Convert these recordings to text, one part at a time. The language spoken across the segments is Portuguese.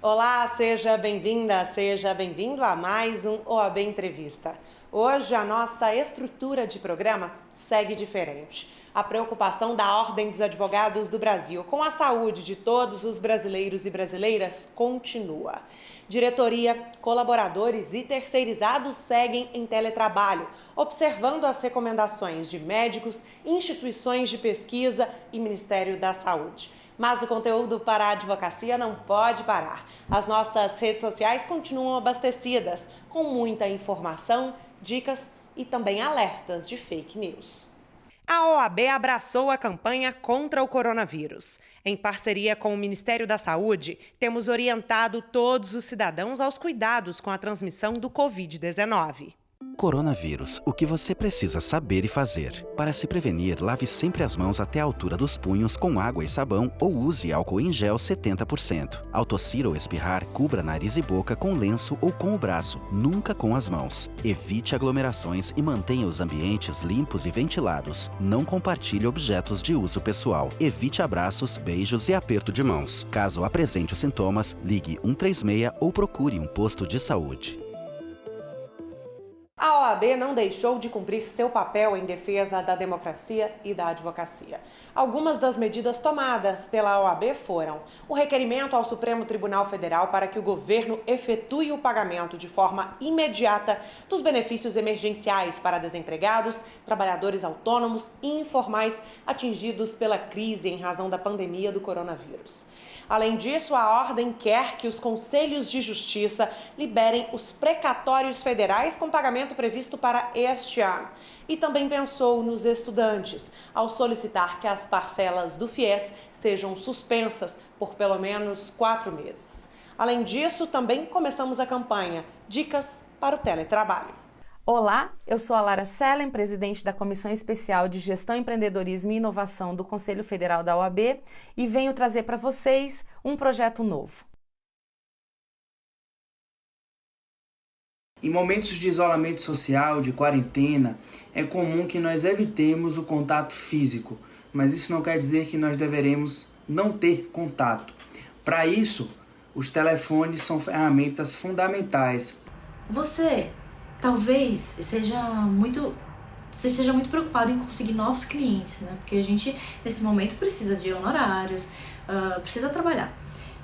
Olá, seja bem-vinda, seja bem-vindo a mais um OAB Entrevista. Hoje a nossa estrutura de programa segue diferente. A preocupação da Ordem dos Advogados do Brasil com a saúde de todos os brasileiros e brasileiras continua. Diretoria, colaboradores e terceirizados seguem em teletrabalho, observando as recomendações de médicos, instituições de pesquisa e Ministério da Saúde. Mas o conteúdo para a advocacia não pode parar. As nossas redes sociais continuam abastecidas, com muita informação, dicas e também alertas de fake news. A OAB abraçou a campanha contra o coronavírus. Em parceria com o Ministério da Saúde, temos orientado todos os cidadãos aos cuidados com a transmissão do Covid-19. Coronavírus, o que você precisa saber e fazer. Para se prevenir, lave sempre as mãos até a altura dos punhos com água e sabão ou use álcool em gel 70%. Ao tossir ou espirrar, cubra nariz e boca com lenço ou com o braço, nunca com as mãos. Evite aglomerações e mantenha os ambientes limpos e ventilados. Não compartilhe objetos de uso pessoal. Evite abraços, beijos e aperto de mãos. Caso apresente os sintomas, ligue 136 ou procure um posto de saúde. A OAB não deixou de cumprir seu papel em defesa da democracia e da advocacia. Algumas das medidas tomadas pela OAB foram o requerimento ao Supremo Tribunal Federal para que o governo efetue o pagamento de forma imediata dos benefícios emergenciais para desempregados, trabalhadores autônomos e informais atingidos pela crise em razão da pandemia do coronavírus. Além disso, a ordem quer que os conselhos de justiça liberem os precatórios federais com pagamento previsto para este ano. E também pensou nos estudantes, ao solicitar que as parcelas do FIES sejam suspensas por pelo menos 4 meses. Além disso, também começamos a campanha Dicas para o Teletrabalho. Olá, eu sou a Lara Sellen, presidente da Comissão Especial de Gestão, Empreendedorismo e Inovação do Conselho Federal da OAB e venho trazer para vocês um projeto novo. Em momentos de isolamento social, de quarentena, é comum que nós evitemos o contato físico, mas isso não quer dizer que nós deveremos não ter contato. Para isso, os telefones são ferramentas fundamentais. Você talvez esteja muito preocupado em conseguir novos clientes, né? Porque a gente, nesse momento, precisa de honorários, precisa trabalhar.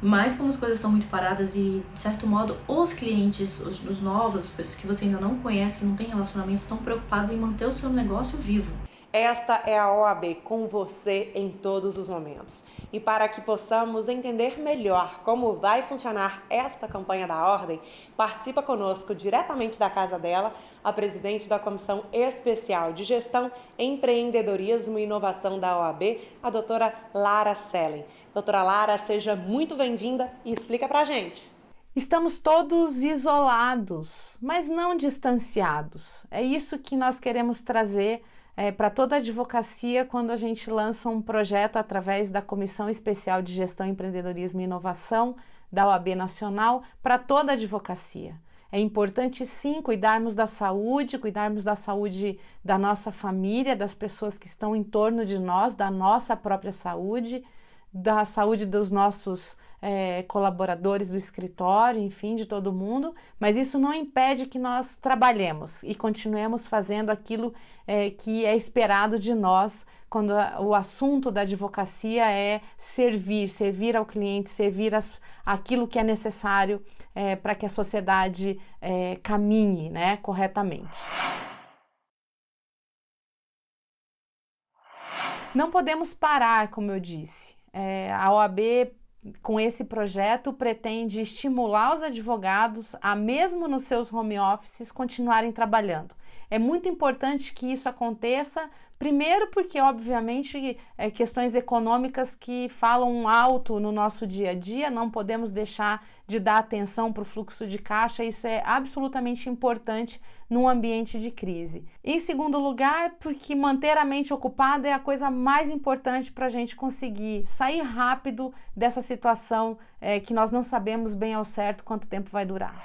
Mas como as coisas estão muito paradas e, de certo modo, os clientes, os novos, as pessoas que você ainda não conhece, que não tem relacionamento, estão preocupados em manter o seu negócio vivo. Esta é a OAB com você em todos os momentos. E para que possamos entender melhor como vai funcionar esta campanha da Ordem, participa conosco diretamente da casa dela a presidente da Comissão Especial de Gestão, Empreendedorismo e Inovação da OAB, a doutora Lara Sellen. Doutora Lara, seja muito bem-vinda e explica pra gente. Estamos todos isolados, mas não distanciados. É isso que nós queremos trazer para toda a advocacia quando a gente lança um projeto através da Comissão Especial de Gestão, Empreendedorismo e Inovação da OAB Nacional para toda a advocacia. É importante sim cuidarmos da saúde da nossa família, das pessoas que estão em torno de nós, da nossa própria saúde, da saúde dos nossos colaboradores do escritório, enfim, de todo mundo, mas isso não impede que nós trabalhemos e continuemos fazendo aquilo que é esperado de nós quando o assunto da advocacia é servir ao cliente, servir aquilo que é necessário para que a sociedade caminhe, né, corretamente. Não podemos parar, como eu disse. A OAB, com esse projeto, pretende estimular os advogados a, mesmo nos seus home offices, continuarem trabalhando. É muito importante que isso aconteça, primeiro porque, obviamente, questões econômicas que falam alto no nosso dia a dia, não podemos deixar de dar atenção para o fluxo de caixa, isso é absolutamente importante num ambiente de crise. Em segundo lugar, porque manter a mente ocupada é a coisa mais importante para a gente conseguir sair rápido dessa situação que nós não sabemos bem ao certo quanto tempo vai durar.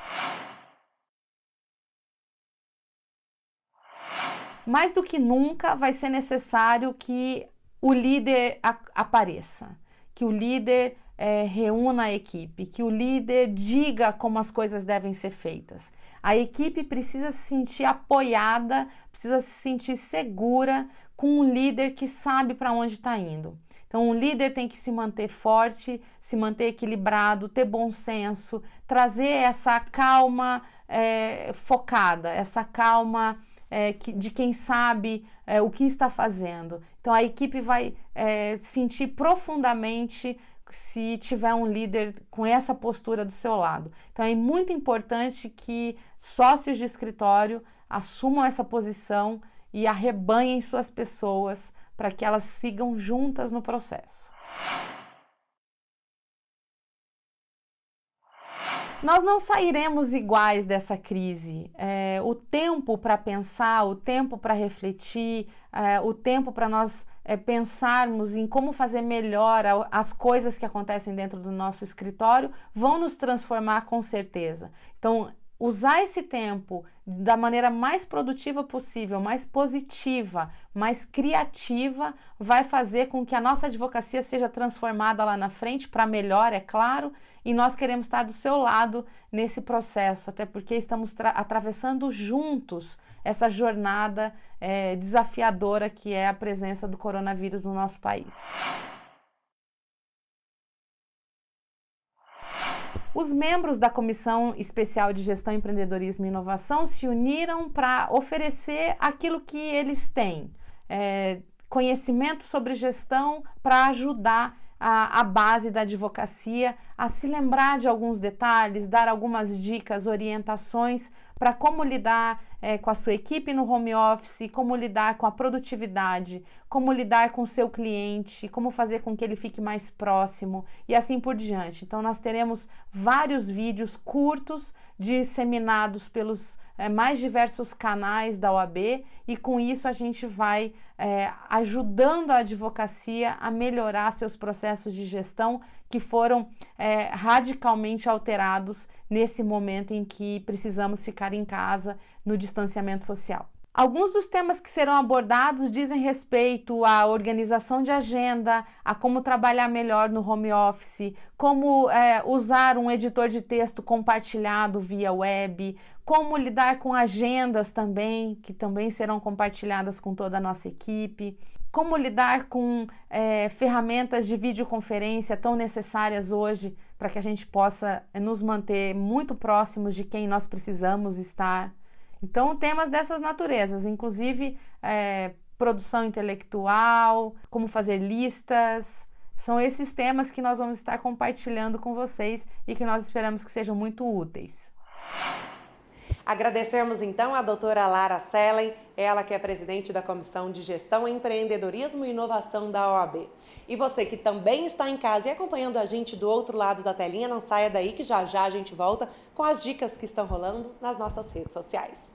Mais do que nunca vai ser necessário que o líder apareça, que o líder reúna a equipe, que o líder diga como as coisas devem ser feitas. A equipe precisa se sentir apoiada, precisa se sentir segura com um líder que sabe para onde está indo. Então, um líder tem que se manter forte, se manter equilibrado, ter bom senso, trazer essa calma focada, essa calma de quem sabe o que está fazendo. Então, a equipe vai sentir profundamente se tiver um líder com essa postura do seu lado. Então, é muito importante que sócios de escritório assumam essa posição e arrebanhem suas pessoas para que elas sigam juntas no processo. Nós não sairemos iguais dessa crise. O tempo para pensar, o tempo para refletir, o tempo para nós pensarmos em como fazer melhor as coisas que acontecem dentro do nosso escritório vão nos transformar com certeza. Então, usar esse tempo da maneira mais produtiva possível, mais positiva, mais criativa, vai fazer com que a nossa advocacia seja transformada lá na frente para melhor, é claro, e nós queremos estar do seu lado nesse processo, até porque estamos atravessando juntos essa jornada desafiadora que é a presença do coronavírus no nosso país. Os membros da Comissão Especial de Gestão, Empreendedorismo e Inovação se uniram para oferecer aquilo que eles têm, conhecimento sobre gestão para ajudar a base da advocacia a se lembrar de alguns detalhes, dar algumas dicas, orientações para como lidar com a sua equipe no home office, como lidar com a produtividade, como lidar com o seu cliente, como fazer com que ele fique mais próximo e assim por diante. Então, nós teremos vários vídeos curtos disseminados pelos mais diversos canais da OAB e com isso a gente vai ajudando a advocacia a melhorar seus processos de gestão que foram radicalmente alterados nesse momento em que precisamos ficar em casa no distanciamento social. Alguns dos temas que serão abordados dizem respeito à organização de agenda, a como trabalhar melhor no home office, como usar um editor de texto compartilhado via web, como lidar com agendas também, que também serão compartilhadas com toda a nossa equipe, como lidar com ferramentas de videoconferência tão necessárias hoje para que a gente possa nos manter muito próximos de quem nós precisamos estar. Então, temas dessas naturezas, inclusive produção intelectual, como fazer listas, são esses temas que nós vamos estar compartilhando com vocês e que nós esperamos que sejam muito úteis. Agradecermos então a doutora Lara Sellen, ela que é presidente da Comissão de Gestão, Empreendedorismo e Inovação da OAB. E você que também está em casa e acompanhando a gente do outro lado da telinha, não saia daí que já já a gente volta com as dicas que estão rolando nas nossas redes sociais.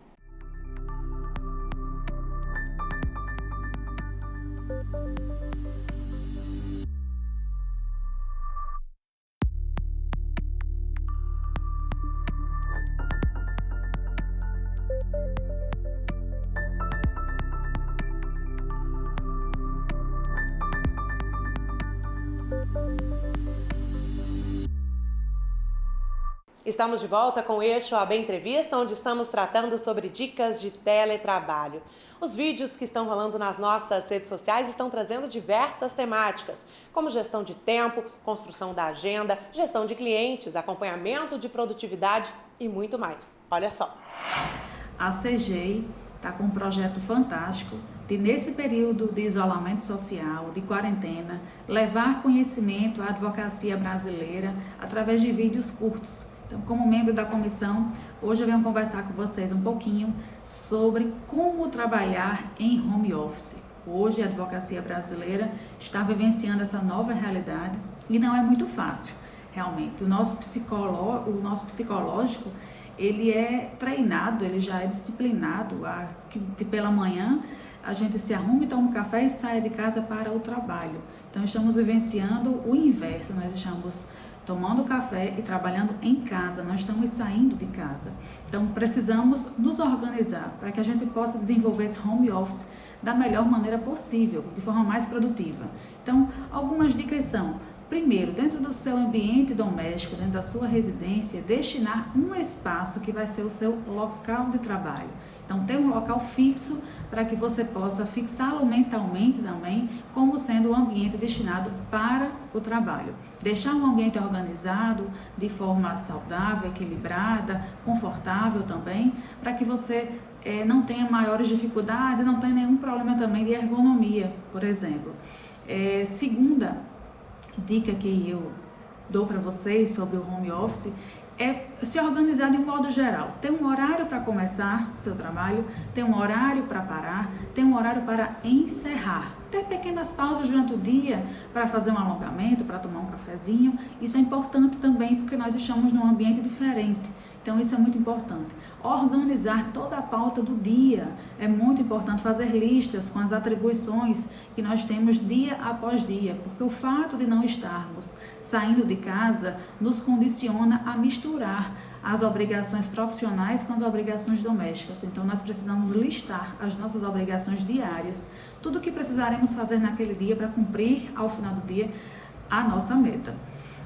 Estamos de volta com o Eixo OAB Entrevista, onde estamos tratando sobre dicas de teletrabalho. Os vídeos que estão rolando nas nossas redes sociais estão trazendo diversas temáticas, como gestão de tempo, construção da agenda, gestão de clientes, acompanhamento de produtividade e muito mais. Olha só. A CGEI está com um projeto fantástico de, nesse período de isolamento social, de quarentena, levar conhecimento à advocacia brasileira através de vídeos curtos. Então, como membro da comissão, hoje eu venho conversar com vocês um pouquinho sobre como trabalhar em home office. Hoje a advocacia brasileira está vivenciando essa nova realidade e não é muito fácil, realmente. O nosso psicológico, ele é treinado, ele já é disciplinado, que pela manhã a gente se arruma e toma um café e sai de casa para o trabalho. Então, estamos vivenciando o inverso, nós estamos tomando café e trabalhando em casa, nós estamos saindo de casa. Então, precisamos nos organizar para que a gente possa desenvolver esse home office da melhor maneira possível, de forma mais produtiva. Então, algumas dicas são: primeiro, dentro do seu ambiente doméstico, dentro da sua residência, destinar um espaço que vai ser o seu local de trabalho. Então, ter um local fixo para que você possa fixá-lo mentalmente também como sendo um ambiente destinado para o trabalho. Deixar um ambiente organizado, de forma saudável, equilibrada, confortável também, para que você não tenha maiores dificuldades e não tenha nenhum problema também de ergonomia, por exemplo. Segunda dica que eu dou para vocês sobre o home office é se organizar de um modo geral. Ter um horário para começar seu trabalho, ter um horário para parar, ter um horário para encerrar. Ter pequenas pausas durante o dia para fazer um alongamento, para tomar um cafezinho. Isso é importante também porque nós estamos num ambiente diferente. Então isso é muito importante. Organizar toda a pauta do dia é muito importante. Fazer listas com as atribuições que nós temos dia após dia, porque o fato de não estarmos saindo de casa nos condiciona a misturar as obrigações profissionais com as obrigações domésticas. Então nós precisamos listar as nossas obrigações diárias, tudo o que precisaremos fazer naquele dia para cumprir ao final do dia a nossa meta.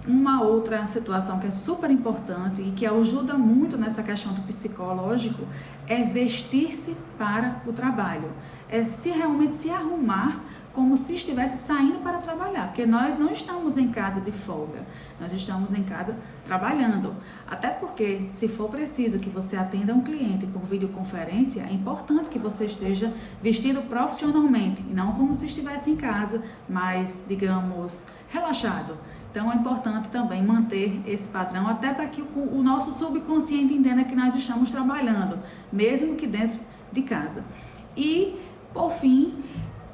Uma outra situação que é super importante e que ajuda muito nessa questão do psicológico é vestir-se para o trabalho. É realmente se arrumar como se estivesse saindo para trabalhar, porque nós não estamos em casa de folga, nós estamos em casa trabalhando. Até porque, se for preciso que você atenda um cliente por videoconferência, é importante que você esteja vestido profissionalmente e não como se estivesse em casa, mas, digamos, relaxado. Então é importante também manter esse padrão, até para que o nosso subconsciente entenda que nós estamos trabalhando, mesmo que dentro de casa. E, por fim,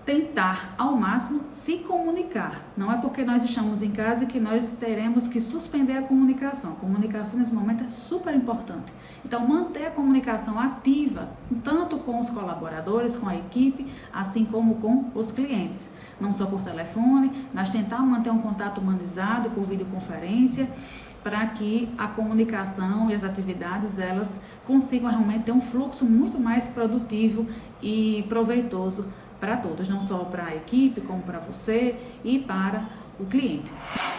tentar ao máximo se comunicar. Não é porque nós estamos em casa que nós teremos que suspender a comunicação. A comunicação nesse momento é super importante. Então manter a comunicação ativa, tanto com os colaboradores, com a equipe, assim como com os clientes. Não só por telefone, mas tentar manter um contato humanizado por videoconferência, para que a comunicação e as atividades elas consigam realmente ter um fluxo muito mais produtivo e proveitoso para todos, não só para a equipe, como para você e para o cliente.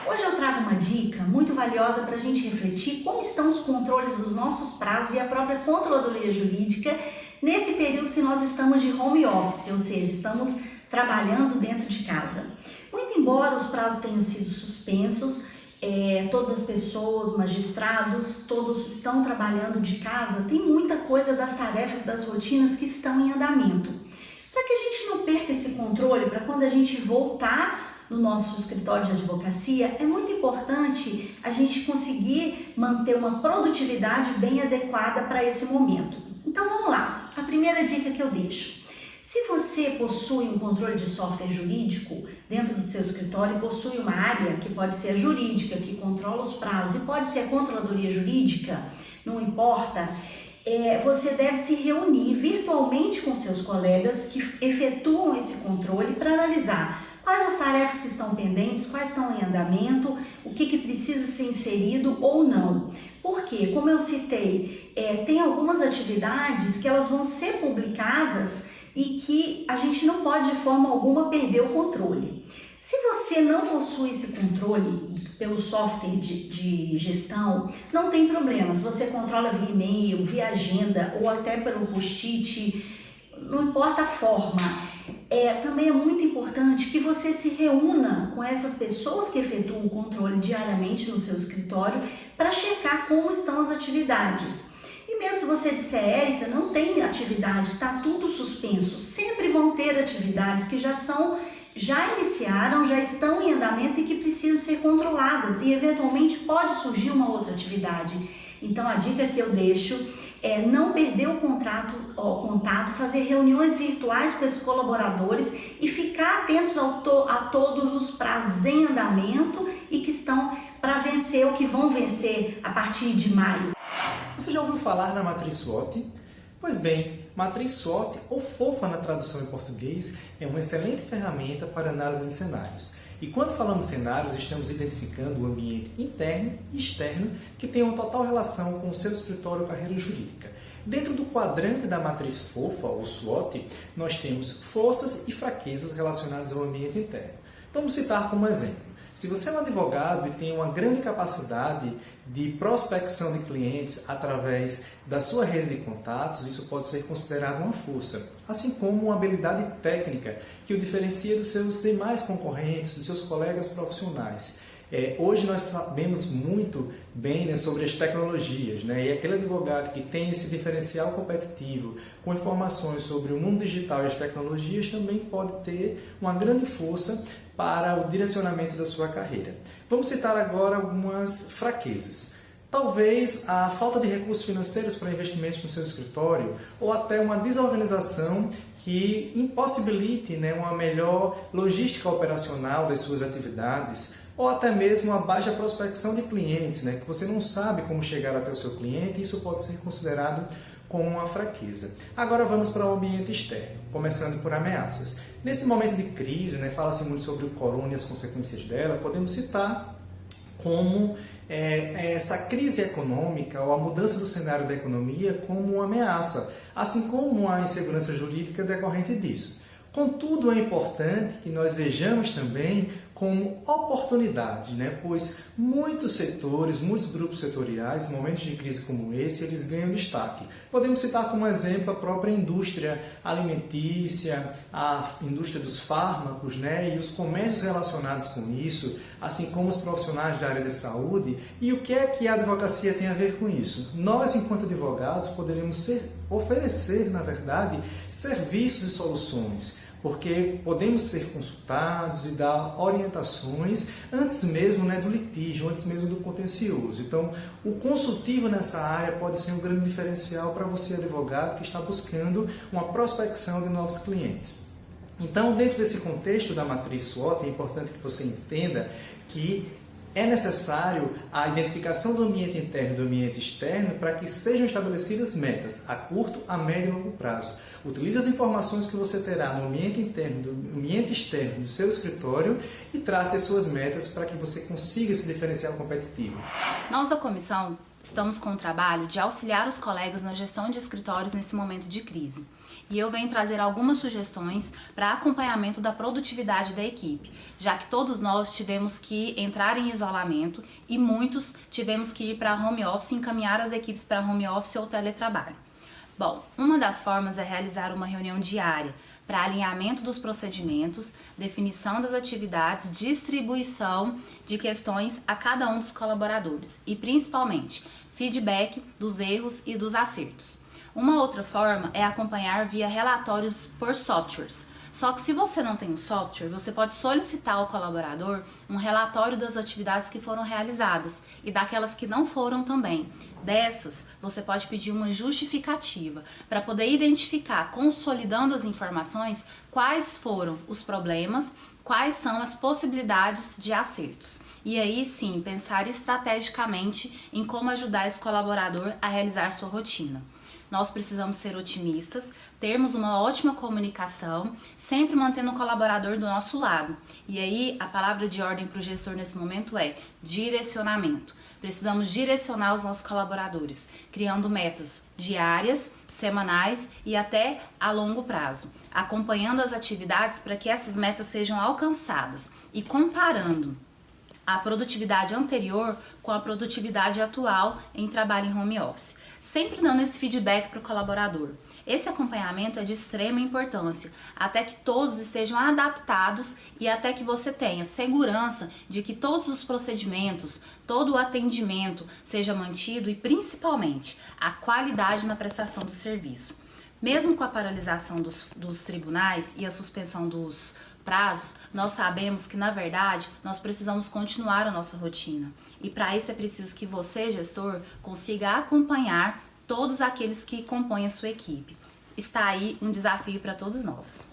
Hoje eu trago uma dica muito valiosa para a gente refletir como estão os controles dos nossos prazos e a própria controladoria jurídica nesse período que nós estamos de home office, ou seja, estamos trabalhando dentro de casa. Muito embora os prazos tenham sido suspensos, todas as pessoas, magistrados, todos estão trabalhando de casa, tem muita coisa das tarefas, das rotinas que estão em andamento. Para que a gente não perca esse controle, para quando a gente voltar no nosso escritório de advocacia, é muito importante a gente conseguir manter uma produtividade bem adequada para esse momento. Então vamos lá, a primeira dica que eu deixo. Se você possui um controle de software jurídico dentro do seu escritório, possui uma área que pode ser a jurídica, que controla os prazos, e pode ser a controladoria jurídica, não importa, você deve se reunir virtualmente com seus colegas que efetuam esse controle para analisar quais as tarefas que estão pendentes, quais estão em andamento, o que precisa ser inserido ou não. Porque, como eu citei, tem algumas atividades que elas vão ser publicadas e que a gente não pode de forma alguma perder o controle. Se você não possui esse controle pelo software de gestão, não tem problema. Se você controla via e-mail, via agenda ou até pelo post-it, não importa a forma. Também é muito importante que você se reúna com essas pessoas que efetuam o controle diariamente no seu escritório para checar como estão as atividades. E mesmo se você disser, Érica, não tem atividades, está tudo suspenso, sempre vão ter atividades que já iniciaram, já estão em andamento e que precisam ser controladas e eventualmente pode surgir uma outra atividade. Então a dica que eu deixo é não perder o contato, fazer reuniões virtuais com esses colaboradores e ficar atentos a todos os prazos em andamento e que estão para vencer ou que vão vencer a partir de maio. Você já ouviu falar na matriz SWOT? Pois bem, matriz SWOT, ou FOFA na tradução em português, é uma excelente ferramenta para análise de cenários. E quando falamos cenários, estamos identificando o ambiente interno e externo que tem uma total relação com o seu escritório ou carreira jurídica. Dentro do quadrante da matriz FOFA, ou SWOT, nós temos forças e fraquezas relacionadas ao ambiente interno. Vamos citar como exemplo. Se você é um advogado e tem uma grande capacidade de prospecção de clientes através da sua rede de contatos, isso pode ser considerado uma força, assim como uma habilidade técnica que o diferencia dos seus demais concorrentes, dos seus colegas profissionais. Hoje nós sabemos muito bem sobre as tecnologias, e aquele advogado que tem esse diferencial competitivo com informações sobre o mundo digital e as tecnologias também pode ter uma grande força para o direcionamento da sua carreira. Vamos citar agora algumas fraquezas. Talvez a falta de recursos financeiros para investimentos no seu escritório ou até uma desorganização que impossibilite uma melhor logística operacional das suas atividades, ou até mesmo uma baixa prospecção de clientes, que você não sabe como chegar até o seu cliente, e isso pode ser considerado como uma fraqueza. Agora vamos para o ambiente externo, começando por ameaças. Nesse momento de crise, fala-se muito sobre o corona e as consequências dela, podemos citar como essa crise econômica ou a mudança do cenário da economia como uma ameaça, assim como a insegurança jurídica decorrente disso. Contudo, é importante que nós vejamos também como oportunidade, pois muitos setores, muitos grupos setoriais, em momentos de crise como esse, eles ganham destaque. Podemos citar como exemplo a própria indústria alimentícia, a indústria dos fármacos, e os comércios relacionados com isso, assim como os profissionais da área de saúde. E o que é que a advocacia tem a ver com isso? Nós, enquanto advogados, poderemos oferecer, na verdade, serviços e soluções, porque podemos ser consultados e dar orientações antes mesmo do litígio, antes mesmo do contencioso. Então, o consultivo nessa área pode ser um grande diferencial para você, advogado, que está buscando uma prospecção de novos clientes. Então, dentro desse contexto da matriz SWOT, é importante que você entenda que é necessário a identificação do ambiente interno e do ambiente externo para que sejam estabelecidas metas a curto, a médio e longo prazo. Utilize as informações que você terá no ambiente interno, no ambiente externo do seu escritório e trace as suas metas para que você consiga esse diferencial competitivo. Nós da comissão estamos com o trabalho de auxiliar os colegas na gestão de escritórios nesse momento de crise. E eu venho trazer algumas sugestões para acompanhamento da produtividade da equipe, já que todos nós tivemos que entrar em isolamento e muitos tivemos que ir para home office e encaminhar as equipes para home office ou teletrabalho. Bom, uma das formas é realizar uma reunião diária para alinhamento dos procedimentos, definição das atividades, distribuição de questões a cada um dos colaboradores e, principalmente, feedback dos erros e dos acertos. Uma outra forma é acompanhar via relatórios por softwares. Só que se você não tem um software, você pode solicitar ao colaborador um relatório das atividades que foram realizadas e daquelas que não foram também. Dessas, você pode pedir uma justificativa para poder identificar, consolidando as informações, quais foram os problemas, quais são as possibilidades de acertos. E aí sim, pensar estrategicamente em como ajudar esse colaborador a realizar sua rotina. Nós precisamos ser otimistas, termos uma ótima comunicação, sempre mantendo o colaborador do nosso lado. E aí, a palavra de ordem para o gestor nesse momento é direcionamento. Precisamos direcionar os nossos colaboradores, criando metas diárias, semanais e até a longo prazo, acompanhando as atividades para que essas metas sejam alcançadas e comparando a produtividade anterior com a produtividade atual em trabalho em home office, sempre dando esse feedback para o colaborador. Esse acompanhamento é de extrema importância, até que todos estejam adaptados e até que você tenha segurança de que todos os procedimentos, todo o atendimento seja mantido e principalmente a qualidade na prestação do serviço. Mesmo com a paralisação dos tribunais e a suspensão dos prazos, nós sabemos que, na verdade, nós precisamos continuar a nossa rotina. E para isso é preciso que você, gestor, consiga acompanhar todos aqueles que compõem a sua equipe. Está aí um desafio para todos nós.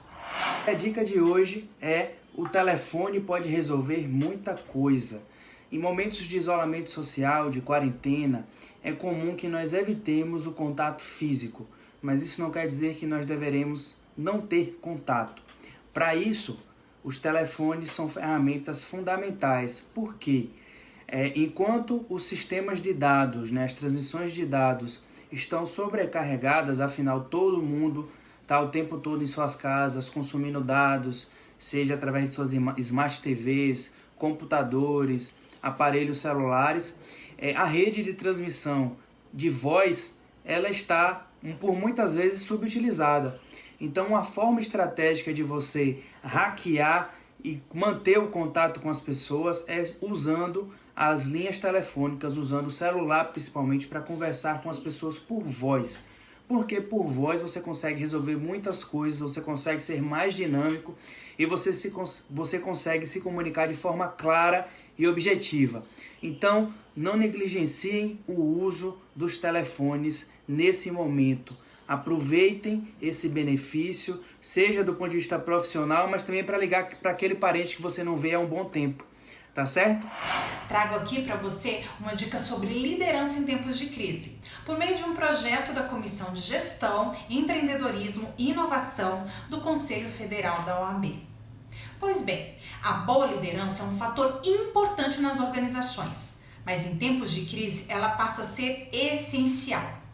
A dica de hoje é: o telefone pode resolver muita coisa. Em momentos de isolamento social, de quarentena, é comum que nós evitemos o contato físico, mas isso não quer dizer que nós deveremos não ter contato. Para isso, os telefones são ferramentas fundamentais. Por quê? Enquanto os sistemas de dados, as transmissões de dados estão sobrecarregadas, afinal todo mundo está o tempo todo em suas casas consumindo dados, seja através de suas Smart TVs, computadores, aparelhos celulares, a rede de transmissão de voz, ela está por muitas vezes subutilizada. Então, uma forma estratégica de você hackear e manter o contato com as pessoas é usando as linhas telefônicas, usando o celular principalmente para conversar com as pessoas por voz. Porque por voz você consegue resolver muitas coisas, você consegue ser mais dinâmico e você consegue se comunicar de forma clara e objetiva. Então, não negligenciem o uso dos telefones nesse momento. Aproveitem esse benefício, seja do ponto de vista profissional, mas também para ligar para aquele parente que você não vê há um bom tempo. Tá certo? Trago aqui para você uma dica sobre liderança em tempos de crise, por meio de um projeto da Comissão de Gestão, Empreendedorismo e Inovação do Conselho Federal da OAB. Pois bem, a boa liderança é um fator importante nas organizações, mas em tempos de crise ela passa a ser essencial.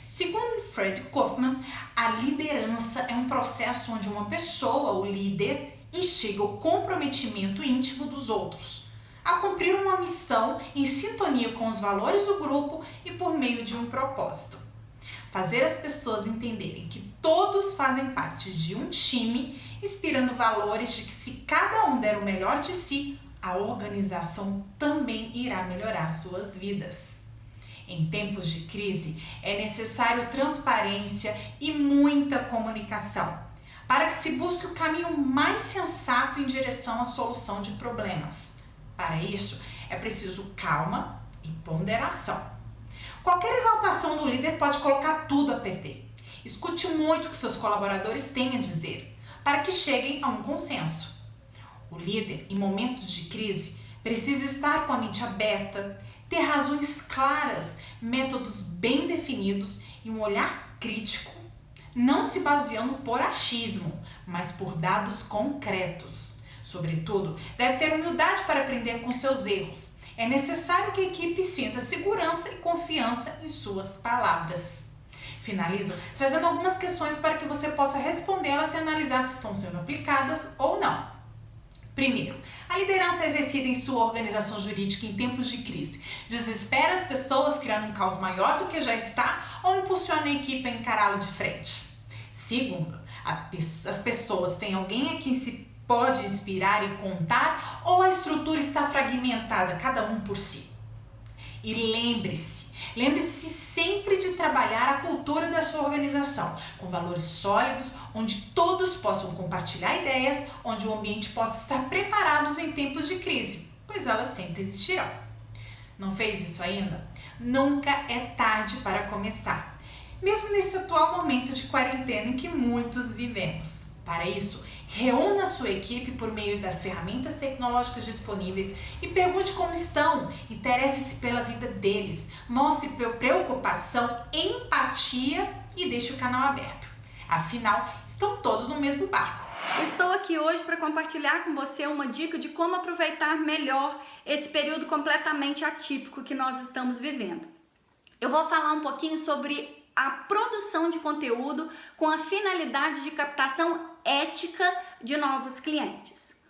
Segundo Fred Kaufman, a liderança é um processo onde uma pessoa, o líder, instiga o comprometimento íntimo dos outros a cumprir uma missão em sintonia com os valores do grupo e por meio de um propósito. Fazer as pessoas entenderem que todos fazem parte de um time, inspirando valores de que se cada um der o melhor de si, a organização também irá melhorar suas vidas. Em tempos de crise, é necessário transparência e muita comunicação, para que se busque o caminho mais sensato em direção à solução de problemas. Para isso, é preciso calma e ponderação. Qualquer exaltação do líder pode colocar tudo a perder. Escute muito o que seus colaboradores têm a dizer, para que cheguem a um consenso. O líder, em momentos de crise, precisa estar com a mente aberta, ter razões claras, métodos bem definidos e um olhar crítico, não se baseando por achismo, mas por dados concretos. Sobretudo, deve ter humildade para aprender com seus erros. É necessário que a equipe sinta segurança e confiança em suas palavras. Finalizo trazendo algumas questões para que você possa respondê-las e analisar se estão sendo aplicadas ou não. Primeiro, a liderança exercida em sua organização jurídica em tempos de crise desespera as pessoas criando um caos maior do que já está ou impulsiona a equipe a encará-lo de frente? Segundo, as pessoas têm alguém a quem se pode inspirar e contar ou a estrutura está fragmentada, cada um por si? E lembre-se sempre de trabalhar a cultura da sua organização, com valores sólidos, onde todos possam compartilhar ideias, onde o ambiente possa estar preparado em tempos de crise, pois elas sempre existirão. Não fez isso ainda? Nunca é tarde para começar, mesmo nesse atual momento de quarentena em que muitos vivemos. Para isso, reúna sua equipe por meio das ferramentas tecnológicas disponíveis e pergunte como estão. Interesse-se pela vida deles, mostre preocupação, empatia e deixe o canal aberto. Afinal, estão todos no mesmo barco. Eu estou aqui hoje para compartilhar com você uma dica de como aproveitar melhor esse período completamente atípico que nós estamos vivendo. Eu vou falar um pouquinho sobre a produção de conteúdo com a finalidade de captação ética de novos clientes.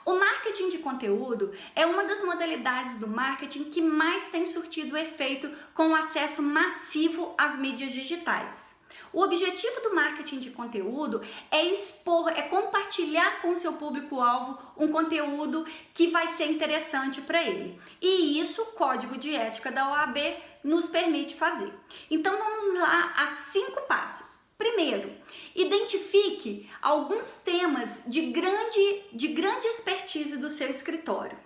O marketing de conteúdo é uma das modalidades do marketing que mais tem surtido efeito com o acesso massivo às mídias digitais. O objetivo do marketing de conteúdo é expor, é compartilhar com o seu público-alvo um conteúdo que vai ser interessante para ele. E isso o Código de Ética da OAB nos permite fazer. Então vamos lá a 5 passos. Primeiro, identifique alguns temas de grande expertise do seu escritório.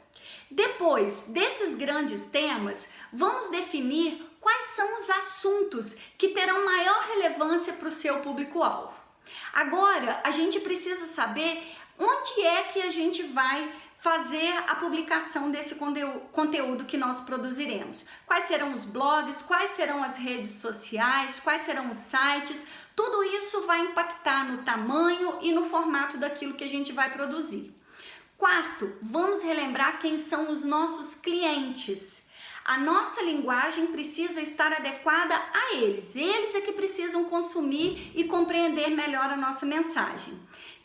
Depois desses grandes temas, vamos definir quais são os assuntos que terão maior relevância para o seu público-alvo. Agora, a gente precisa saber onde é que a gente vai fazer a publicação desse conteúdo que nós produziremos. Quais serão os blogs, quais serão as redes sociais, quais serão os sites. Tudo isso vai impactar no tamanho e no formato daquilo que a gente vai produzir. Quarto, vamos relembrar quem são os nossos clientes. A nossa linguagem precisa estar adequada a eles. Eles é que precisam consumir e compreender melhor a nossa mensagem.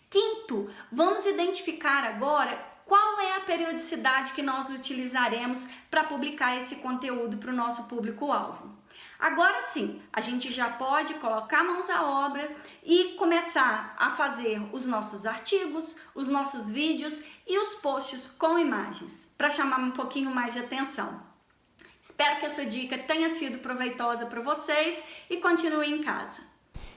Quinto, vamos identificar agora qual é a periodicidade que nós utilizaremos para publicar esse conteúdo para o nosso público-alvo. Agora sim, a gente já pode colocar mãos à obra e começar a fazer os nossos artigos, os nossos vídeos e os posts com imagens, para chamar um pouquinho mais de atenção. Espero que essa dica tenha sido proveitosa para vocês e continue em casa.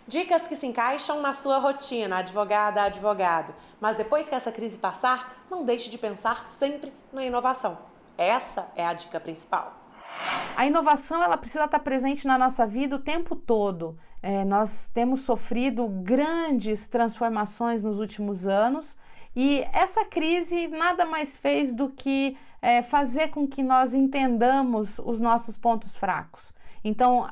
Dicas que se encaixam na sua rotina, advogada a advogado. Mas depois que essa crise passar, não deixe de pensar sempre na inovação. Essa é a dica principal. A inovação ela precisa estar presente na nossa vida o tempo todo. Nós temos sofrido grandes transformações nos últimos anos e essa crise nada mais fez do que fazer com que nós entendamos os nossos pontos fracos. Então,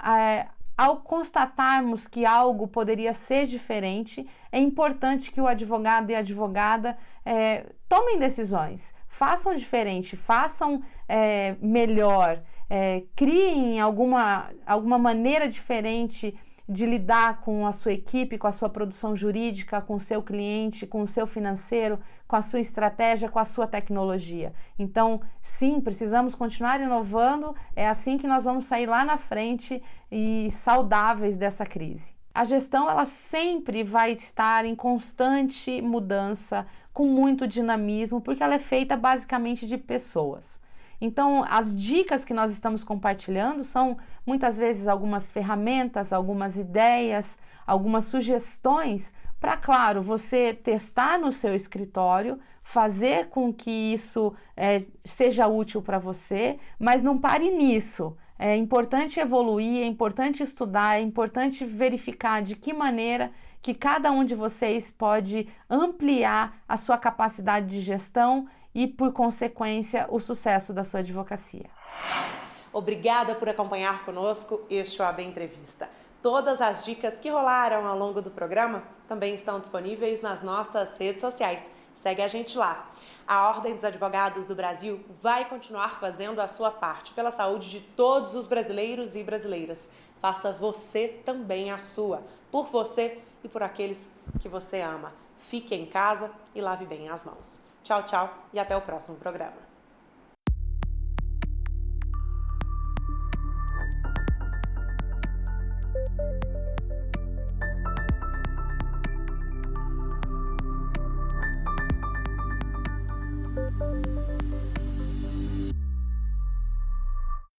ao constatarmos que algo poderia ser diferente, é importante que o advogado e a advogada tomem decisões, façam diferente, façam melhor, criem alguma maneira diferente de lidar com a sua equipe, com a sua produção jurídica, com o seu cliente, com o seu financeiro, com a sua estratégia, com a sua tecnologia. Então, sim, precisamos continuar inovando, é assim que nós vamos sair lá na frente e saudáveis dessa crise. A gestão, ela sempre vai estar em constante mudança, com muito dinamismo, porque ela é feita basicamente de pessoas. Então, as dicas que nós estamos compartilhando são muitas vezes algumas ferramentas, algumas ideias, algumas sugestões para, claro, você testar no seu escritório, fazer com que isso seja útil para você, mas não pare nisso. É importante evoluir, é importante estudar, é importante verificar de que maneira que cada um de vocês pode ampliar a sua capacidade de gestão e, por consequência, o sucesso da sua advocacia. Obrigada por acompanhar conosco este OAB Entrevista. Todas as dicas que rolaram ao longo do programa também estão disponíveis nas nossas redes sociais. Segue a gente lá. A Ordem dos Advogados do Brasil vai continuar fazendo a sua parte pela saúde de todos os brasileiros e brasileiras. Faça você também a sua, por você e por aqueles que você ama. Fique em casa e lave bem as mãos. Tchau, tchau e até o próximo programa.